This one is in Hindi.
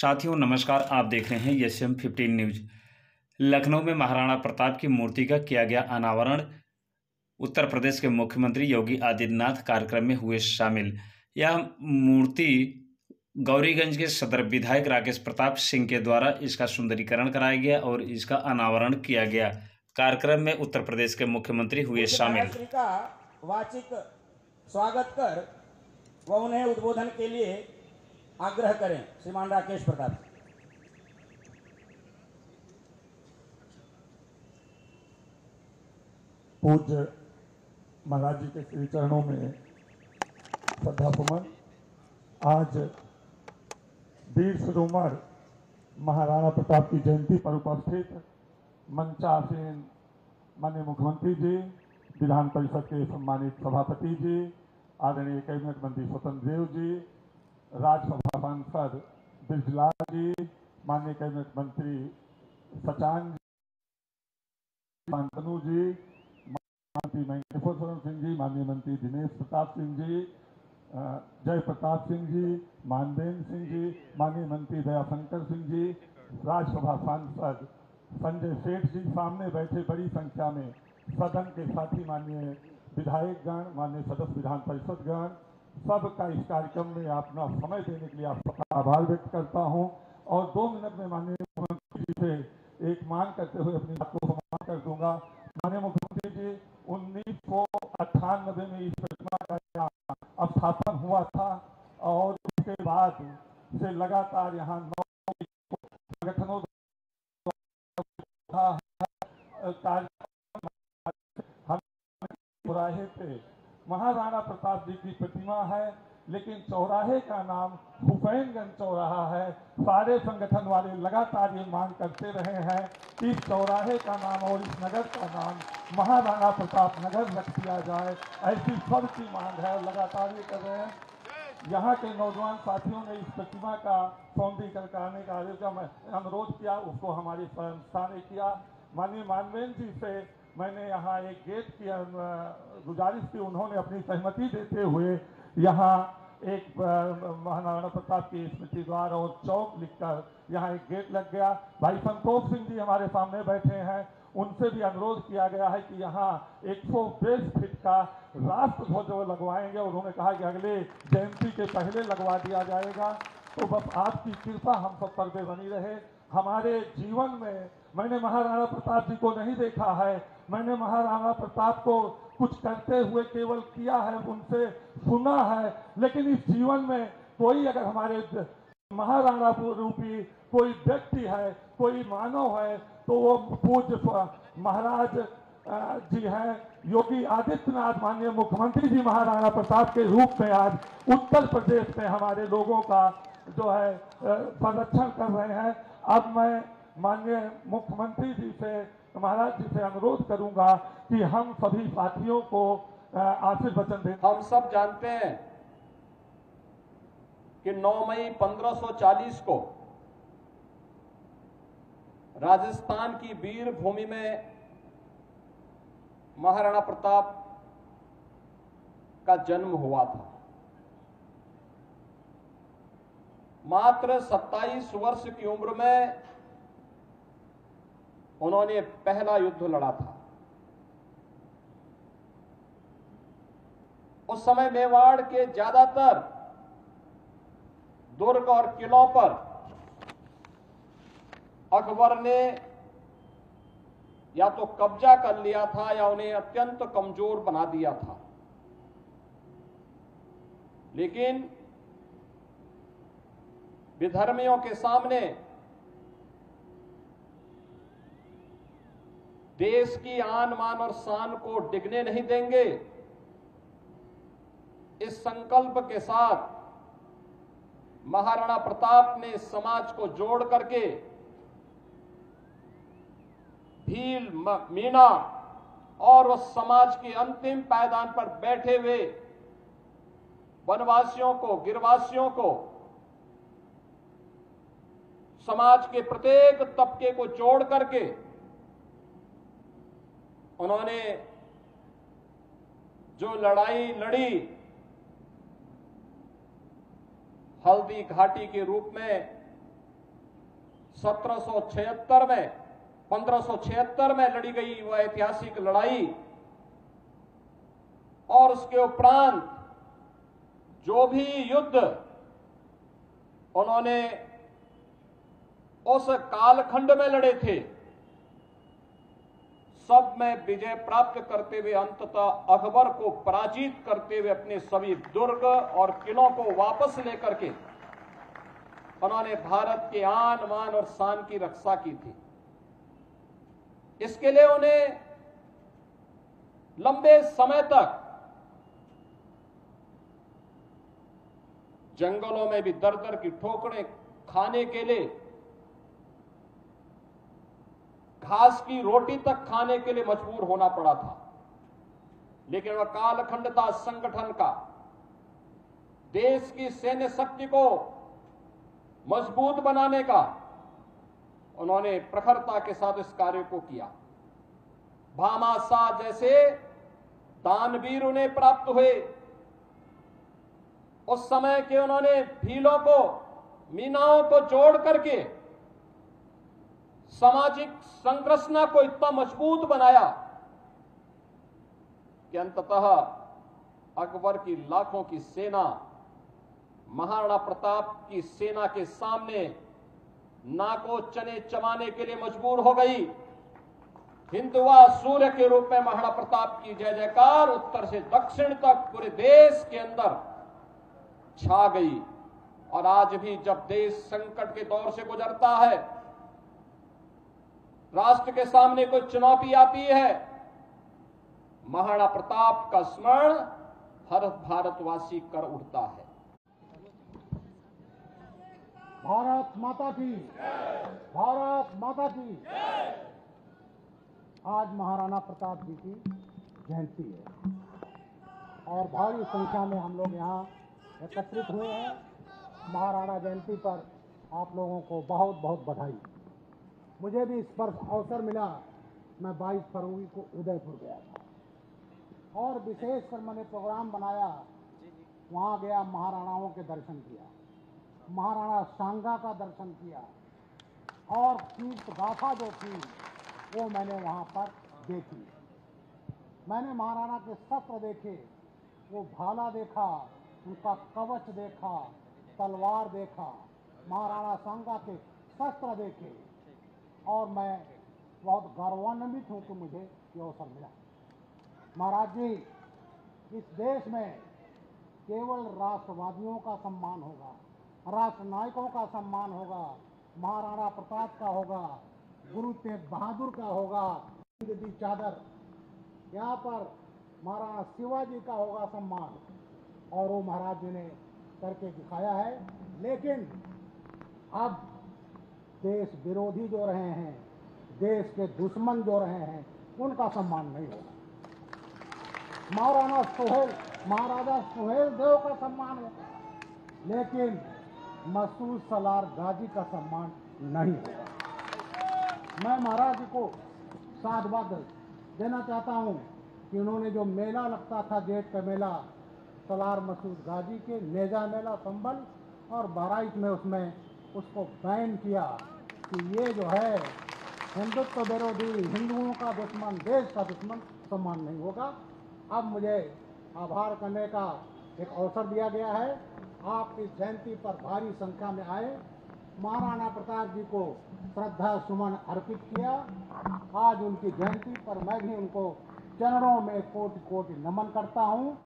साथियों नमस्कार। आप देख रहे हैं SM-15 न्यूज। लखनऊ में महाराणा प्रताप की मूर्ति का किया गया अनावरण। उत्तर प्रदेश के मुख्यमंत्री योगी आदित्यनाथ कार्यक्रम में हुए शामिल। यह मूर्ति गौरीगंज के सदर विधायक राकेश प्रताप सिंह के द्वारा इसका सुंदरीकरण कराया गया और इसका अनावरण किया गया। कार्यक्रम में उत्तर प्रदेश के मुख्यमंत्री हुए शामिल। का वाचिक स्वागत कर व उन्हें उद्बोधन के लिए आग्रह करें। श्रीमान राकेश प्रताप। पूज्य महाराज जी के श्री चरणों में श्रद्धासुमन। आज वीर शिरोमणि महाराणा प्रताप की जयंती पर उपस्थित मंचासीन माननीय मुख्यमंत्री जी, विधान परिषद के सम्मानित सभापति जी, आदरणीय कैबिनेट मंत्री स्वतंत्र देव जी, राज्यसभा सांसद ब्रिजलाल जी, माननीय कैबिनेट मंत्री सचान जी, शांतनु जी, मंत्री महेश्वर सिंह जी, माननीय मंत्री दिनेश प्रताप सिंह जी, जय प्रताप सिंह जी, मानवेंद्र सिंह जी, माननीय मंत्री दयाशंकर सिंह जी, राज्यसभा सांसद संजय सेठ जी, सामने बैठे बड़ी संख्या में सदन के साथी माननीय विधायकगण, माननीय सदस्य विधान परिषद गण, सबका इस कार्यक्रम में अपना समय देने के लिए आपका आभार व्यक्त करता हूं। और 2 मिनट में माननीय मुख्यमंत्री जी से एक मांग करते हुए अपनी बात को समाप्त कर दूंगा। माननीय मुख्यमंत्री जी, 1998 में इस प्रतिमा का स्थापन हुआ था और उसके बाद से लगातार यहाँ 9 संगठनों चौराहे पे महाराणा प्रताप जी की प्रतिमा है, लेकिन चौराहे का नाम हुसैनगंज चौराहा है। सारे संगठन वाले लगातार ये मांग करते रहे हैं कि इस चौराहे का नाम और इस नगर का नाम महाराणा प्रताप नगर रख दिया जाए। ऐसी सबकी मांग है, लगातार ये कर रहे हैं। यहाँ के नौजवान साथियों ने इस प्रतिमा का सौंदर्यीकरण कराने का अनुरोध किया, उसको हमारी संस्था ने किया। माननीय मानवेंद्र जी से मैंने यहाँ एक गेट की गुजारिश की, उन्होंने अपनी सहमति देते हुए यहाँ एक महाराणा प्रताप की स्मृति द्वार और चौक लिखकर यहाँ एक गेट लग गया। भाई संतोष सिंह जी हमारे सामने बैठे हैं, उनसे भी अनुरोध किया गया है कि यहाँ 120 फीट का राष्ट्र ध्वज लगवाएंगे और उन्होंने कहा कि अगले जयंती के पहले लगवा दिया जाएगा। तो बस आपकी कृपा हम सब पर पे बनी रहे। हमारे जीवन में मैंने महाराणा प्रताप जी को नहीं देखा है, मैंने महाराणा प्रताप को कुछ करते हुए केवल किया है, उनसे सुना है, लेकिन इस जीवन में कोई अगर हमारे महाराणा रूपी कोई व्यक्ति है, कोई मानव है, तो वो पूज्य महाराज जी हैं, योगी आदित्यनाथ माननीय मुख्यमंत्री जी महाराणा प्रताप के रूप में आज उत्तर प्रदेश में हमारे लोगों का जो है संरक्षण कर रहे हैं। अब मैं माननीय मुख्यमंत्री जी से, महाराज जी से अनुरोध करूंगा कि हम सभी साथियों को आशीर्वचन दें। हम सब जानते हैं कि 9 मई 1540 को राजस्थान की वीर भूमि में महाराणा प्रताप का जन्म हुआ था। मात्र 27 वर्ष की उम्र में उन्होंने पहला युद्ध लड़ा था। उस समय मेवाड़ के ज्यादातर दुर्ग और किलों पर अकबर ने या तो कब्जा कर लिया था या उन्हें अत्यंत कमजोर बना दिया था। लेकिन विधर्मियों के सामने देश की आन मान और शान को डिगने नहीं देंगे, इस संकल्प के साथ महाराणा प्रताप ने समाज को जोड़ करके भील, मीणा और उस समाज के अंतिम पायदान पर बैठे हुए वनवासियों को, गिरवासियों को, समाज के प्रत्येक तबके को जोड़ करके उन्होंने जो लड़ाई लड़ी, हल्दी घाटी के रूप में 1576 में लड़ी गई वह ऐतिहासिक लड़ाई और उसके उपरांत जो भी युद्ध उन्होंने उस कालखंड में लड़े थे, सब में विजय प्राप्त करते हुए अंततः अकबर को पराजित करते हुए अपने सभी दुर्ग और किलों को वापस लेकर के उन्होंने भारत के आन मान और शान की रक्षा की थी। इसके लिए उन्हें लंबे समय तक जंगलों में भी दर दर की ठोकरें खाने के लिए, घास की रोटी तक खाने के लिए मजबूर होना पड़ा था। लेकिन वह कालखंड था संगठन का, देश की सैन्य शक्ति को मजबूत बनाने का। उन्होंने प्रखरता के साथ इस कार्य को किया। भामाशाह जैसे दानवीर उन्हें प्राप्त हुए। उस समय के उन्होंने भीलों को, मीनाओं को जोड़ करके सामाजिक संरचना को इतना मजबूत बनाया कि अंततः अकबर की लाखों की सेना महाराणा प्रताप की सेना के सामने नाको चने चबाने के लिए मजबूर हो गई। हिंदुआ सूर्य के रूप में महाराणा प्रताप की जय जयकार उत्तर से दक्षिण तक पूरे देश के अंदर छा गई। और आज भी जब देश संकट के दौर से गुजरता है, राष्ट्र के सामने कोई चुनौती आती है, महाराणा प्रताप का स्मरण हर भारतवासी कर उठता है। भारत माता की, भारत माता की। आज महाराणा प्रताप जी की जयंती है और भारी संख्या में हम लोग यहाँ एकत्रित हुए हैं। महाराणा जयंती पर आप लोगों को बहुत बहुत बधाई। मुझे भी इस पर अवसर मिला। मैं 22 फरवरी को उदयपुर गया था और विशेष कर मैंने प्रोग्राम बनाया, वहाँ गया, महाराणाओं के दर्शन किया, महाराणा सांगा का दर्शन किया और तीर्थ गाथा जो थी वो मैंने वहाँ पर देखी। मैंने महाराणा के शस्त्र देखे, वो भाला देखा, उनका कवच देखा, तलवार देखा, महाराणा सांगा के शस्त्र देखे और मैं बहुत गौरवान्वित हूँ कि मुझे ये अवसर मिला। महाराज जी, इस देश में केवल राष्ट्रवादियों का सम्मान होगा, राष्ट्र नायकों का सम्मान होगा, महाराणा प्रताप का होगा, गुरु तेग बहादुर का होगा, दी चादर यहाँ पर महाराणा शिवाजी का होगा सम्मान, और वो महाराज जी ने करके दिखाया है। लेकिन अब देश विरोधी जो रहे हैं, देश के दुश्मन जो रहे हैं, उनका सम्मान नहीं होगा। महाराजा सुहेल देव का सम्मान होगा, लेकिन मसूद सलार गाजी का सम्मान नहीं होगा। मैं महाराज जी को साधुवाद देना चाहता हूँ कि उन्होंने जो मेला लगता था, जेठ का मेला, सलार मसूद गाजी के नेजा मेला संबल और बहराइच में, उसमें उसको बैन किया कि ये जो है हिंदुत्व विरोधी, हिंदुओं का दुश्मन, देश का दुश्मन, सम्मान नहीं होगा। अब मुझे आभार करने का एक अवसर दिया गया है। आप इस जयंती पर भारी संख्या में आए, महाराणा प्रताप जी को श्रद्धा सुमन अर्पित किया। आज उनकी जयंती पर मैं भी उनको चरणों में कोटि कोटि नमन करता हूँ।